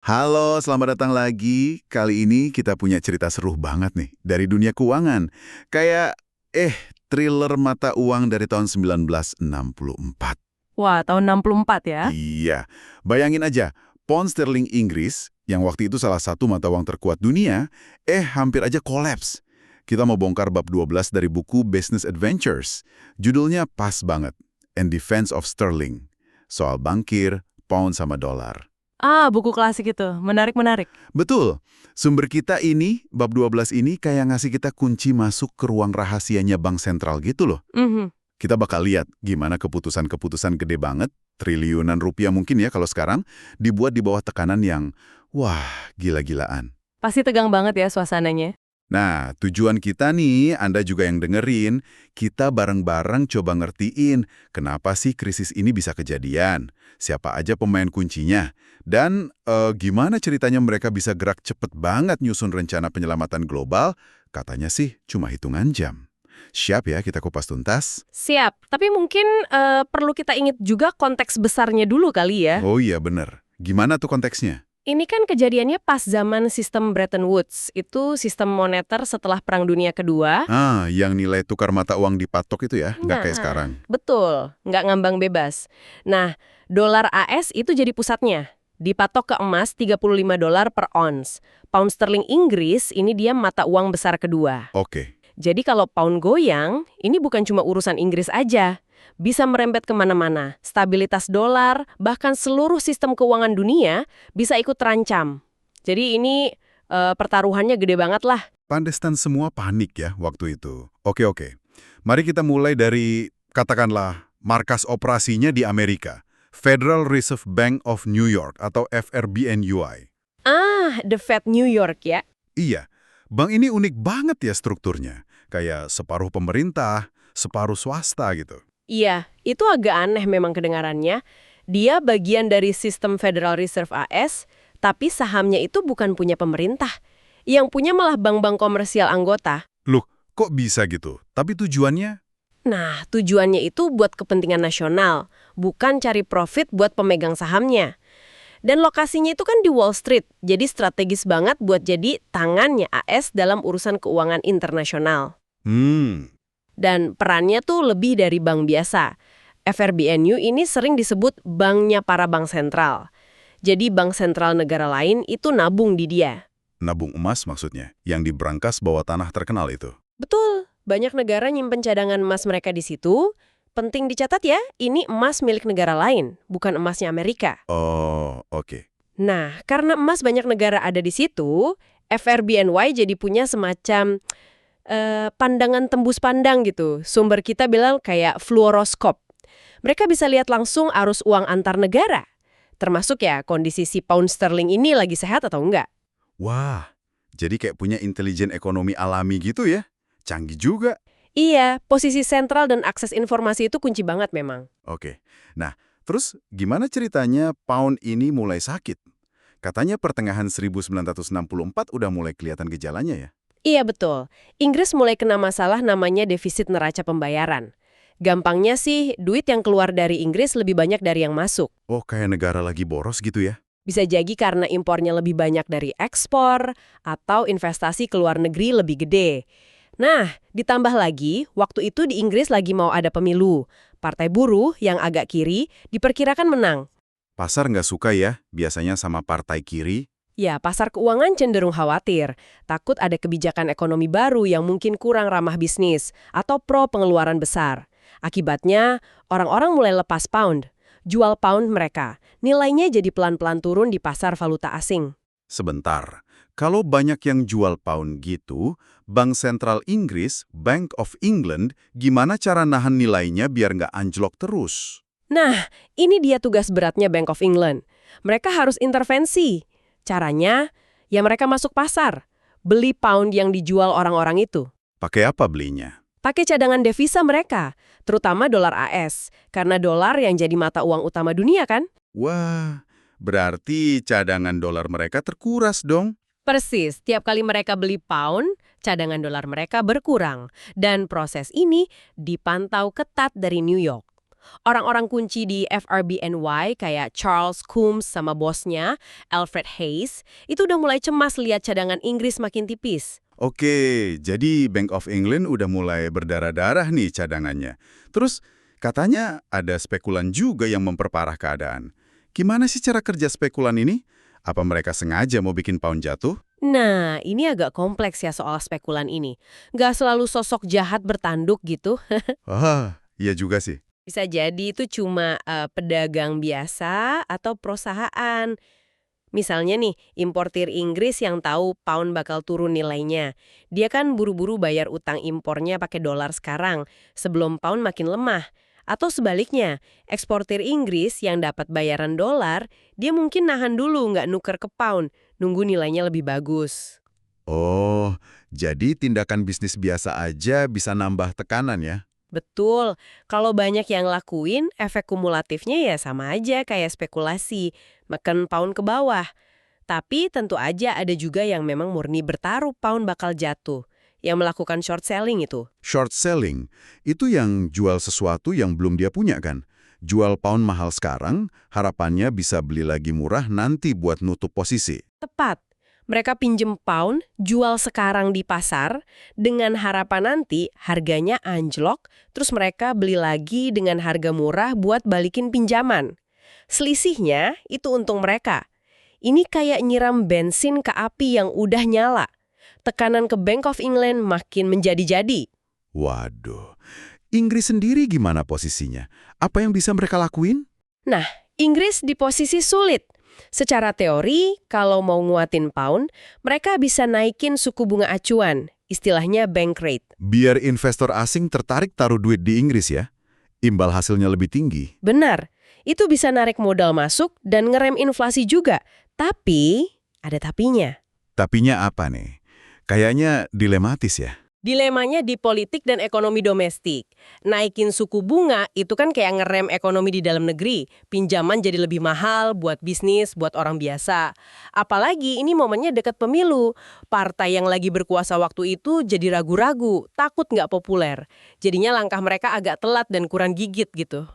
Halo, selamat datang lagi. Kali ini kita punya cerita seru banget nih dari dunia keuangan. Kayak, eh, thriller mata uang dari tahun 1964. Wah, tahun 64 ya? Iya, bayangin aja, pound sterling Inggris, yang waktu itu salah satu mata uang terkuat dunia, hampir aja kolaps. Kita mau bongkar bab 12 dari buku Business Adventures. Judulnya pas banget, And Defense of Sterling. Soal bankir, pound sama dolar. Ah, buku klasik itu. Menarik-menarik. Betul. Sumber kita ini, bab 12 ini kayak ngasih kita kunci masuk ke ruang rahasianya bank sentral gitu loh. Mhm. Kita bakal lihat gimana keputusan-keputusan gede banget, triliunan rupiah mungkin ya kalau sekarang, dibuat di bawah tekanan yang, wah, gila-gilaan. Pasti tegang banget ya suasananya. Nah, tujuan kita nih, Anda juga yang dengerin, kita bareng-bareng coba ngertiin kenapa sih krisis ini bisa kejadian, siapa aja pemain kuncinya, dan gimana ceritanya mereka bisa gerak cepet banget nyusun rencana penyelamatan global, katanya sih cuma hitungan jam. Siap ya kita kupas tuntas? Siap. Tapi mungkin perlu kita ingat juga konteks besarnya dulu kali ya. Oh iya bener. Gimana tuh konteksnya? Ini kan kejadiannya pas zaman sistem Bretton Woods. Itu sistem moneter setelah Perang Dunia Kedua. Yang nilai tukar mata uang dipatok itu ya, nggak kayak sekarang. Betul. Nggak ngambang bebas. Nah, dolar AS itu jadi pusatnya. Dipatok ke emas $35 per ons. Pound sterling Inggris ini dia mata uang besar kedua. Oke. Jadi kalau pound goyang, ini bukan cuma urusan Inggris aja. Bisa merembet kemana-mana. Stabilitas dolar, bahkan seluruh sistem keuangan dunia bisa ikut terancam. Jadi ini pertaruhannya gede banget lah. Pandestan semua panik ya waktu itu. Oke. Mari kita mulai dari, katakanlah, markas operasinya di Amerika. Federal Reserve Bank of New York atau FRBNUI. The Fed New York ya. Iya, bank ini unik banget ya strukturnya. Kayak separuh pemerintah, separuh swasta gitu. Iya, itu agak aneh memang kedengarannya. Dia bagian dari sistem Federal Reserve AS, tapi sahamnya itu bukan punya pemerintah. Yang punya malah bank-bank komersial anggota. Loh, kok bisa gitu? Tapi tujuannya? Nah, tujuannya itu buat kepentingan nasional, bukan cari profit buat pemegang sahamnya. Dan lokasinya itu kan di Wall Street, jadi strategis banget buat jadi tangannya AS dalam urusan keuangan internasional. Dan perannya tuh lebih dari bank biasa. FRBNU ini sering disebut banknya para bank sentral. Jadi bank sentral negara lain itu nabung di dia. Nabung emas maksudnya, yang di brankas bawah tanah terkenal itu. Betul, banyak negara nyimpen cadangan emas mereka di situ. Penting dicatat ya, ini emas milik negara lain, bukan emasnya Amerika. Oh, oke. Nah, karena emas banyak negara ada di situ, FRBNY jadi punya semacam pandangan tembus pandang gitu. Sumber kita bilang kayak fluoroskop. Mereka bisa lihat langsung arus uang antar negara. Termasuk ya kondisi si pound sterling ini lagi sehat atau enggak. Wah, jadi kayak punya intelijen ekonomi alami gitu ya? Canggih juga. Iya, posisi sentral dan akses informasi itu kunci banget memang. Oke. Nah, terus gimana ceritanya pound ini mulai sakit? Katanya pertengahan 1964 udah mulai kelihatan gejalanya ya? Iya betul. Inggris mulai kena masalah namanya defisit neraca pembayaran. Gampangnya sih, duit yang keluar dari Inggris lebih banyak dari yang masuk. Oh, kayak negara lagi boros gitu ya? Bisa jadi karena impornya lebih banyak dari ekspor, atau investasi ke luar negeri lebih gede. Nah, ditambah lagi, waktu itu di Inggris lagi mau ada pemilu. Partai buruh yang agak kiri diperkirakan menang. Pasar nggak suka ya, biasanya sama partai kiri. Ya, pasar keuangan cenderung khawatir. Takut ada kebijakan ekonomi baru yang mungkin kurang ramah bisnis atau pro pengeluaran besar. Akibatnya, orang-orang mulai lepas pound. Jual pound mereka. Nilainya jadi pelan-pelan turun di pasar valuta asing. Sebentar, kalau banyak yang jual pound gitu, Bank Sentral Inggris, Bank of England, gimana cara nahan nilainya biar nggak anjlok terus? Nah, ini dia tugas beratnya Bank of England. Mereka harus intervensi. Caranya, ya mereka masuk pasar. Beli pound yang dijual orang-orang itu. Pakai apa belinya? Pakai cadangan devisa mereka, terutama dolar AS. Karena dolar yang jadi mata uang utama dunia kan? Wah, berarti cadangan dolar mereka terkuras dong. Persis, tiap kali mereka beli pound, cadangan dolar mereka berkurang. Dan proses ini dipantau ketat dari New York. Orang-orang kunci di FRBNY kayak Charles Coombs sama bosnya, Alfred Hayes, itu udah mulai cemas lihat cadangan Inggris makin tipis. Oke, jadi Bank of England udah mulai berdarah-darah nih cadangannya. Terus katanya ada spekulan juga yang memperparah keadaan. Gimana sih cara kerja spekulan ini? Apa mereka sengaja mau bikin pound jatuh? Nah, ini agak kompleks ya soal spekulan ini. Nggak selalu sosok jahat bertanduk gitu. Wah, iya juga sih. Bisa jadi itu cuma pedagang biasa atau perusahaan. Misalnya nih, importir Inggris yang tahu pound bakal turun nilainya. Dia kan buru-buru bayar utang impornya pakai dolar sekarang, sebelum pound makin lemah. Atau sebaliknya, eksportir Inggris yang dapat bayaran dolar, dia mungkin nahan dulu nggak nuker ke pound, nunggu nilainya lebih bagus. Oh, jadi tindakan bisnis biasa aja bisa nambah tekanan ya? Betul, kalau banyak yang lakuin, efek kumulatifnya ya sama aja kayak spekulasi, makan pound ke bawah. Tapi tentu aja ada juga yang memang murni bertaruh pound bakal jatuh, yang melakukan short selling itu. Short selling, itu yang jual sesuatu yang belum dia punya kan? Jual pound mahal sekarang, harapannya bisa beli lagi murah nanti buat nutup posisi. Tepat. Mereka pinjem pound, jual sekarang di pasar, dengan harapan nanti harganya anjlok, terus mereka beli lagi dengan harga murah buat balikin pinjaman. Selisihnya itu untung mereka. Ini kayak nyiram bensin ke api yang udah nyala. Tekanan ke Bank of England makin menjadi-jadi. Waduh, Inggris sendiri gimana posisinya? Apa yang bisa mereka lakuin? Nah, Inggris di posisi sulit. Secara teori, kalau mau nguatin pound, mereka bisa naikin suku bunga acuan, istilahnya bank rate. Biar investor asing tertarik taruh duit di Inggris ya? Imbal hasilnya lebih tinggi. Benar, itu bisa narik modal masuk dan ngerem inflasi juga. Tapi, ada tapinya. Tapinya apa nih? Kayaknya dilematis ya. Dilemanya di politik dan ekonomi domestik. Naikin suku bunga itu kan kayak ngerem ekonomi di dalam negeri. Pinjaman jadi lebih mahal buat bisnis, buat orang biasa. Apalagi ini momennya dekat pemilu. Partai yang lagi berkuasa waktu itu jadi ragu-ragu, takut nggak populer. Jadinya langkah mereka agak telat dan kurang gigit gitu.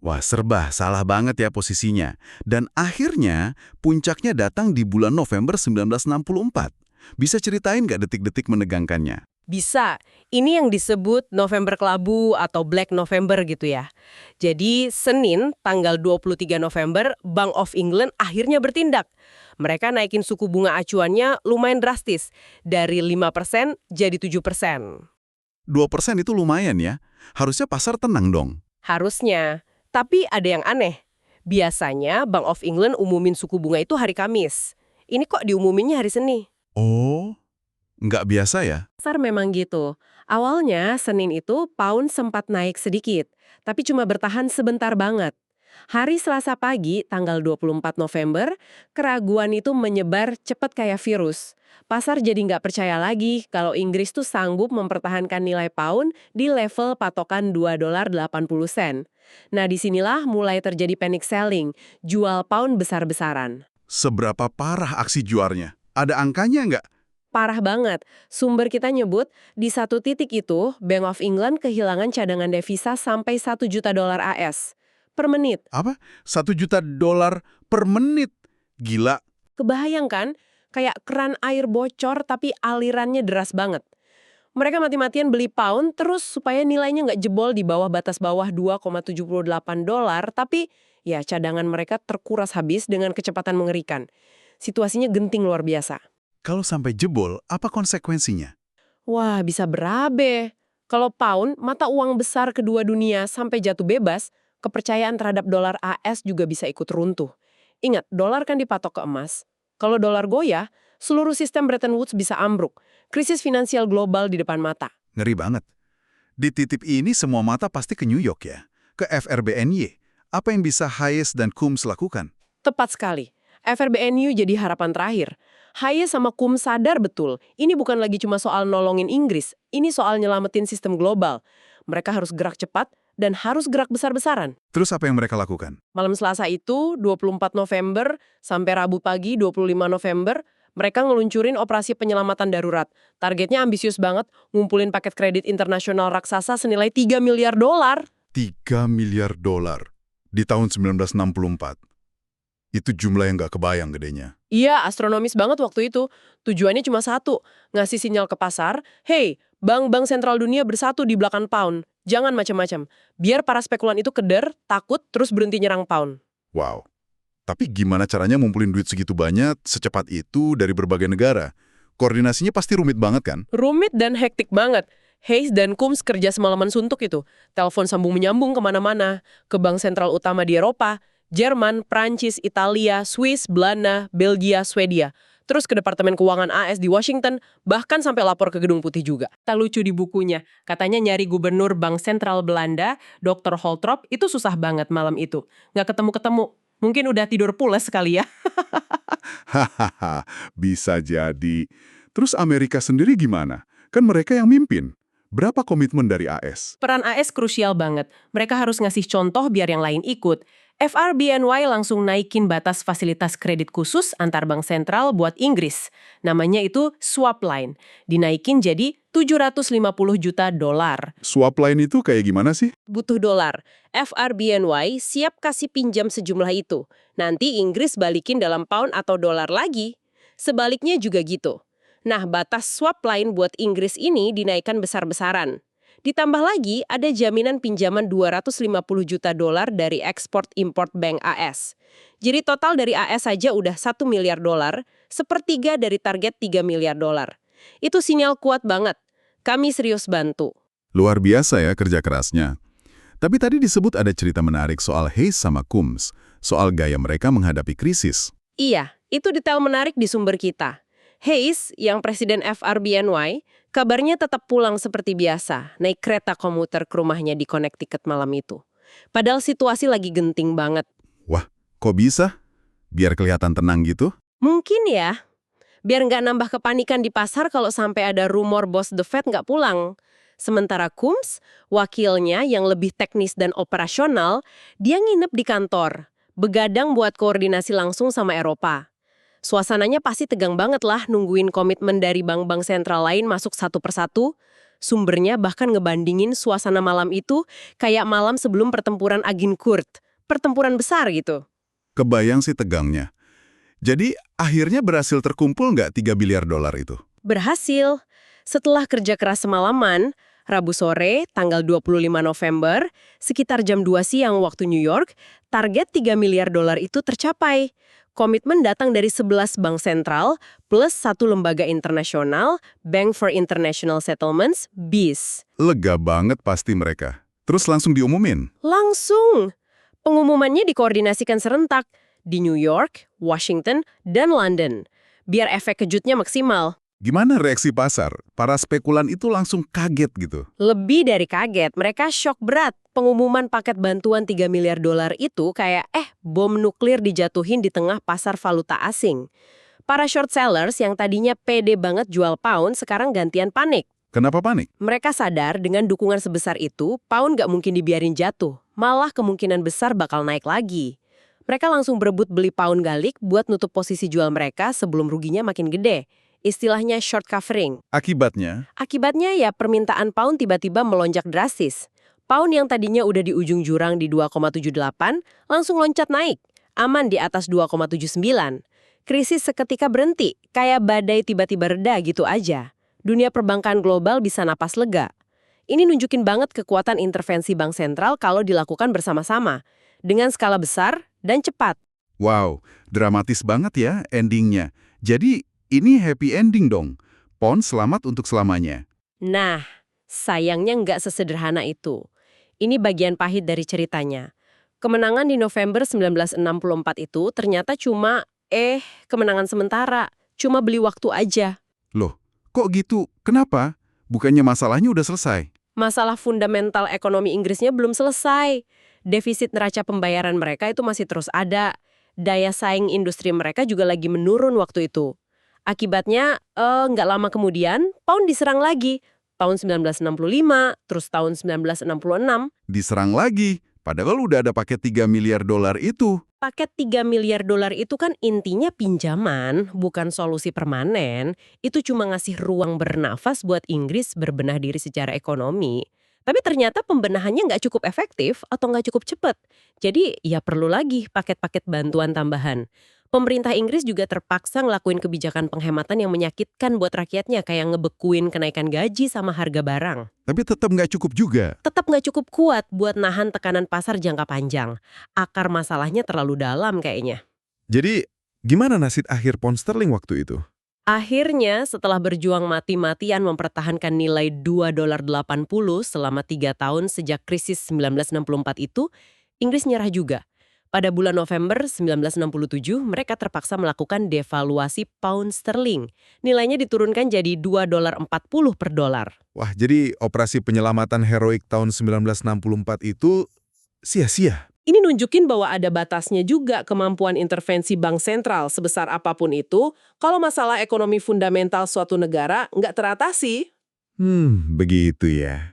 Wah, serba salah banget ya posisinya. Dan akhirnya, puncaknya datang di bulan November 1964. Bisa ceritain nggak detik-detik menegangkannya? Bisa. Ini yang disebut November Kelabu atau Black November gitu ya. Jadi Senin tanggal 23 November, Bank of England akhirnya bertindak. Mereka naikin suku bunga acuannya lumayan drastis. Dari 5% jadi 7%. 2% itu lumayan ya. Harusnya pasar tenang dong. Harusnya. Tapi ada yang aneh. Biasanya Bank of England umumin suku bunga itu hari Kamis. Ini kok diumuminnya hari Senin? Oh, nggak biasa ya? Pasar memang gitu. Awalnya Senin itu pound sempat naik sedikit, tapi cuma bertahan sebentar banget. Hari Selasa pagi, tanggal 24 November, keraguan itu menyebar cepat kayak virus. Pasar jadi nggak percaya lagi kalau Inggris tuh sanggup mempertahankan nilai pound di level patokan $2.80. Nah, disinilah mulai terjadi panic selling, jual pound besar-besaran. Seberapa parah aksi juarnya? Ada angkanya nggak? Parah banget. Sumber kita nyebut, di satu titik itu, Bank of England kehilangan cadangan devisa sampai $1 juta AS per menit. Apa? $1 juta per menit? Gila. Kebayang kan? Kayak keran air bocor tapi alirannya deras banget. Mereka mati-matian beli pound terus supaya nilainya nggak jebol di bawah batas bawah $2,78, tapi ya cadangan mereka terkuras habis dengan kecepatan mengerikan. Situasinya genting luar biasa. Kalau sampai jebol, apa konsekuensinya? Wah, bisa berabe. Kalau pound, mata uang besar kedua dunia sampai jatuh bebas, kepercayaan terhadap dolar AS juga bisa ikut runtuh. Ingat, dolar kan dipatok ke emas. Kalau dolar goyah, seluruh sistem Bretton Woods bisa ambruk. Krisis finansial global di depan mata. Ngeri banget. Di titik ini semua mata pasti ke New York ya? Ke FRBNY. Apa yang bisa Hayes dan Coombs lakukan? Tepat sekali. FRBNY jadi harapan terakhir. Hayes sama Coombs sadar betul, ini bukan lagi cuma soal nolongin Inggris, ini soal nyelamatin sistem global. Mereka harus gerak cepat dan harus gerak besar-besaran. Terus apa yang mereka lakukan? Malam Selasa itu, 24 November, sampai Rabu pagi 25 November, mereka ngeluncurin operasi penyelamatan darurat. Targetnya ambisius banget, ngumpulin paket kredit internasional raksasa senilai $3 miliar. 3 miliar dolar di tahun 1964. Itu jumlah yang nggak kebayang gedenya. Iya, astronomis banget waktu itu. Tujuannya cuma satu, ngasih sinyal ke pasar, hey, bank-bank sentral dunia bersatu di belakang pound. Jangan macam-macam. Biar para spekulan itu keder, takut, terus berhenti nyerang pound. Wow. Tapi gimana caranya ngumpulin duit segitu banyak, secepat itu dari berbagai negara? Koordinasinya pasti rumit banget kan? Rumit dan hektik banget. Hayes dan Combs kerja semalaman suntuk itu. Telepon sambung-menyambung kemana-mana. Ke bank sentral utama di Eropa, Jerman, Prancis, Italia, Swiss, Belanda, Belgia, Swedia. Terus ke Departemen Keuangan AS di Washington, bahkan sampai lapor ke Gedung Putih juga. Tak lucu di bukunya, katanya nyari gubernur Bank Sentral Belanda, Dr. Holtrop, itu susah banget malam itu. Nggak ketemu-ketemu. Mungkin udah tidur pules sekali ya. Hahaha, bisa jadi. Terus Amerika sendiri gimana? Kan mereka yang mimpin. Berapa komitmen dari AS? Peran AS krusial banget. Mereka harus ngasih contoh biar yang lain ikut. FRBNY langsung naikin batas fasilitas kredit khusus antar bank sentral buat Inggris. Namanya itu swap line. Dinaikin jadi 750 juta dolar. Swap line itu kayak gimana sih? Butuh dolar. FRBNY siap kasih pinjam sejumlah itu. Nanti Inggris balikin dalam pound atau dolar lagi. Sebaliknya juga gitu. Nah, batas swap line buat Inggris ini dinaikkan besar-besaran. Ditambah lagi, ada jaminan pinjaman 250 juta dolar dari Export-Import Bank AS. Jadi total dari AS saja udah 1 miliar dolar, sepertiga dari target 3 miliar dolar. Itu sinyal kuat banget. Kami serius bantu. Luar biasa ya kerja kerasnya. Tapi tadi disebut ada cerita menarik soal Hayes sama Combs, soal gaya mereka menghadapi krisis. Iya, itu detail menarik di sumber kita. Hayes, yang presiden FRBNY, kabarnya tetap pulang seperti biasa, naik kereta komuter ke rumahnya di Connecticut malam itu. Padahal situasi lagi genting banget. Wah, kok bisa? Biar kelihatan tenang gitu? Mungkin ya, biar nggak nambah kepanikan di pasar kalau sampai ada rumor bos The Fed nggak pulang. Sementara Combs, wakilnya yang lebih teknis dan operasional, dia nginep di kantor, begadang buat koordinasi langsung sama Eropa. Suasananya pasti tegang banget lah nungguin komitmen dari bank-bank sentral lain masuk satu persatu. Sumbernya bahkan ngebandingin suasana malam itu kayak malam sebelum pertempuran Agincourt. Pertempuran besar gitu. Kebayang sih tegangnya. Jadi akhirnya berhasil terkumpul nggak 3 miliar dolar itu? Berhasil. Setelah kerja keras semalaman, Rabu sore, tanggal 25 November, sekitar jam 2 siang waktu New York, target 3 miliar dolar itu tercapai. Komitmen datang dari 11 bank sentral plus satu lembaga internasional, Bank for International Settlements, BIS. Lega banget pasti mereka. Terus langsung diumumin? Langsung. Pengumumannya dikoordinasikan serentak di New York, Washington, dan London. Biar efek kejutnya maksimal. Gimana reaksi pasar? Para spekulan itu langsung kaget gitu. Lebih dari kaget, mereka shock berat. Pengumuman paket bantuan 3 miliar dolar itu kayak bom nuklir dijatuhin di tengah pasar valuta asing. Para short sellers yang tadinya pede banget jual pound sekarang gantian panik. Kenapa panik? Mereka sadar dengan dukungan sebesar itu, pound nggak mungkin dibiarin jatuh. Malah kemungkinan besar bakal naik lagi. Mereka langsung berebut beli pound galik buat nutup posisi jual mereka sebelum ruginya makin gede. Istilahnya short covering. Akibatnya? Akibatnya ya permintaan pound tiba-tiba melonjak drastis. Pound yang tadinya udah di ujung jurang di 2,78 langsung loncat naik. Aman di atas 2,79. Krisis seketika berhenti, kayak badai tiba-tiba reda gitu aja. Dunia perbankan global bisa napas lega. Ini nunjukin banget kekuatan intervensi bank sentral kalau dilakukan bersama-sama. Dengan skala besar dan cepat. Wow, dramatis banget ya endingnya. Jadi ini happy ending dong. Pound selamat untuk selamanya. Nah, sayangnya nggak sesederhana itu. Ini bagian pahit dari ceritanya. Kemenangan di November 1964 itu ternyata cuma, kemenangan sementara. Cuma beli waktu aja. Loh, kok gitu? Kenapa? Bukannya masalahnya udah selesai? Masalah fundamental ekonomi Inggrisnya belum selesai. Defisit neraca pembayaran mereka itu masih terus ada. Daya saing industri mereka juga lagi menurun waktu itu. Akibatnya, nggak lama kemudian, pound diserang lagi. Tahun 1965, terus tahun 1966. Diserang lagi, padahal udah ada paket 3 miliar dolar itu. Paket 3 miliar dolar itu kan intinya pinjaman, bukan solusi permanen. Itu cuma ngasih ruang bernafas buat Inggris berbenah diri secara ekonomi. Tapi ternyata pembenahannya nggak cukup efektif atau nggak cukup cepat. Jadi ya perlu lagi paket-paket bantuan tambahan. Pemerintah Inggris juga terpaksa ngelakuin kebijakan penghematan yang menyakitkan buat rakyatnya kayak ngebekuin kenaikan gaji sama harga barang. Tapi tetap nggak cukup juga. Tetap nggak cukup kuat buat nahan tekanan pasar jangka panjang. Akar masalahnya terlalu dalam kayaknya. Jadi, gimana nasib akhir pound sterling waktu itu? Akhirnya, setelah berjuang mati-matian mempertahankan nilai $2.80 selama 3 tahun sejak krisis 1964 itu, Inggris nyerah juga. Pada bulan November 1967, mereka terpaksa melakukan devaluasi pound sterling. Nilainya diturunkan jadi $2.40 per dolar. Wah, jadi operasi penyelamatan heroik tahun 1964 itu sia-sia. Ini nunjukin bahwa ada batasnya juga kemampuan intervensi bank sentral sebesar apapun itu, kalau masalah ekonomi fundamental suatu negara nggak teratasi. Begitu ya.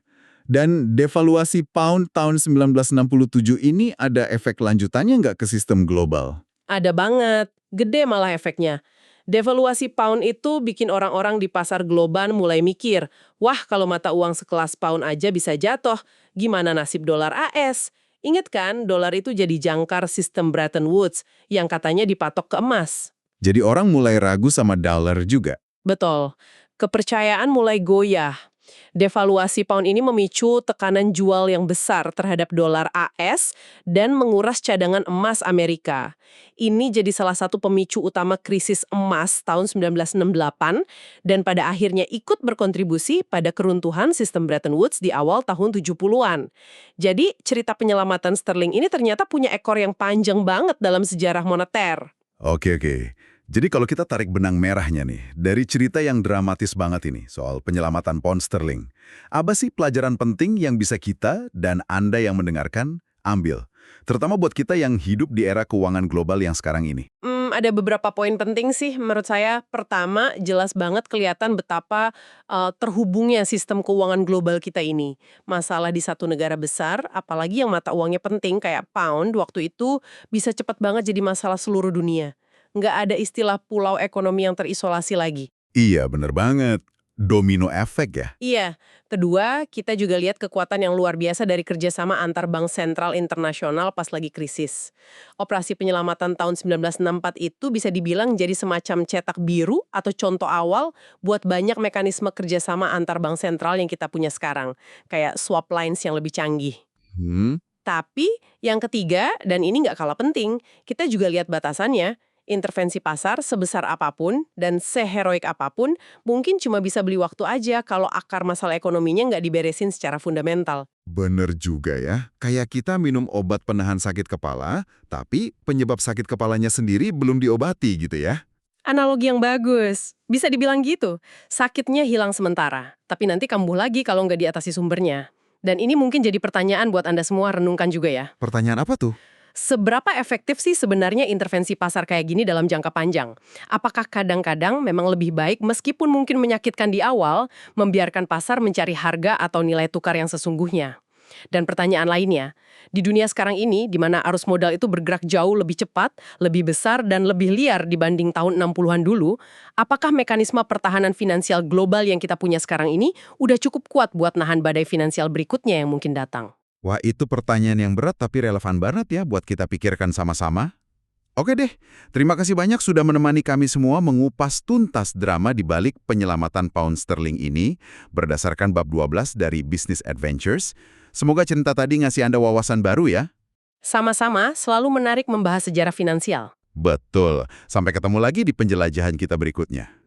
Dan devaluasi pound tahun 1967 ini ada efek lanjutannya nggak ke sistem global? Ada banget, gede malah efeknya. Devaluasi pound itu bikin orang-orang di pasar global mulai mikir, wah kalau mata uang sekelas pound aja bisa jatuh, gimana nasib dolar AS? Ingat kan, dolar itu jadi jangkar sistem Bretton Woods yang katanya dipatok ke emas. Jadi orang mulai ragu sama dolar juga. Betul, kepercayaan mulai goyah. Devaluasi pound ini memicu tekanan jual yang besar terhadap dolar AS dan menguras cadangan emas Amerika. Ini jadi salah satu pemicu utama krisis emas tahun 1968 dan pada akhirnya ikut berkontribusi pada keruntuhan sistem Bretton Woods di awal tahun 70-an. Jadi cerita penyelamatan sterling ini ternyata punya ekor yang panjang banget dalam sejarah moneter. Oke. Jadi kalau kita tarik benang merahnya nih, dari cerita yang dramatis banget ini soal penyelamatan pound sterling, apa sih pelajaran penting yang bisa kita dan Anda yang mendengarkan ambil? Terutama buat kita yang hidup di era keuangan global yang sekarang ini. Ada beberapa poin penting sih menurut saya. Pertama, jelas banget kelihatan betapa terhubungnya sistem keuangan global kita ini. Masalah di satu negara besar, apalagi yang mata uangnya penting kayak pound, waktu itu bisa cepat banget jadi masalah seluruh dunia. Nggak ada istilah pulau ekonomi yang terisolasi lagi. Iya, bener banget. Domino efek ya? Iya. Kedua, kita juga lihat kekuatan yang luar biasa dari kerjasama antar bank sentral internasional pas lagi krisis. Operasi penyelamatan tahun 1964 itu bisa dibilang jadi semacam cetak biru atau contoh awal buat banyak mekanisme kerjasama antar bank sentral yang kita punya sekarang. Kayak swap lines yang lebih canggih. Tapi yang ketiga, dan ini nggak kalah penting, kita juga lihat batasannya. Intervensi pasar sebesar apapun dan seheroik apapun mungkin cuma bisa beli waktu aja kalau akar masalah ekonominya nggak diberesin secara fundamental. Bener juga ya. Kayak kita minum obat penahan sakit kepala, tapi penyebab sakit kepalanya sendiri belum diobati gitu ya. Analogi yang bagus. Bisa dibilang gitu. Sakitnya hilang sementara, tapi nanti kambuh lagi kalau nggak diatasi sumbernya. Dan ini mungkin jadi pertanyaan buat Anda semua renungkan juga ya. Pertanyaan apa tuh? Seberapa efektif sih sebenarnya intervensi pasar kayak gini dalam jangka panjang? Apakah kadang-kadang memang lebih baik meskipun mungkin menyakitkan di awal, membiarkan pasar mencari harga atau nilai tukar yang sesungguhnya? Dan pertanyaan lainnya, di dunia sekarang ini, di mana arus modal itu bergerak jauh lebih cepat, lebih besar, dan lebih liar dibanding tahun 60-an dulu, apakah mekanisme pertahanan finansial global yang kita punya sekarang ini udah cukup kuat buat nahan badai finansial berikutnya yang mungkin datang? Wah, itu pertanyaan yang berat tapi relevan banget ya buat kita pikirkan sama-sama. Oke deh, terima kasih banyak sudah menemani kami semua mengupas tuntas drama di balik penyelamatan pound sterling ini berdasarkan bab 12 dari Business Adventures. Semoga cerita tadi ngasih Anda wawasan baru ya. Sama-sama, selalu menarik membahas sejarah finansial. Betul. Sampai ketemu lagi di penjelajahan kita berikutnya.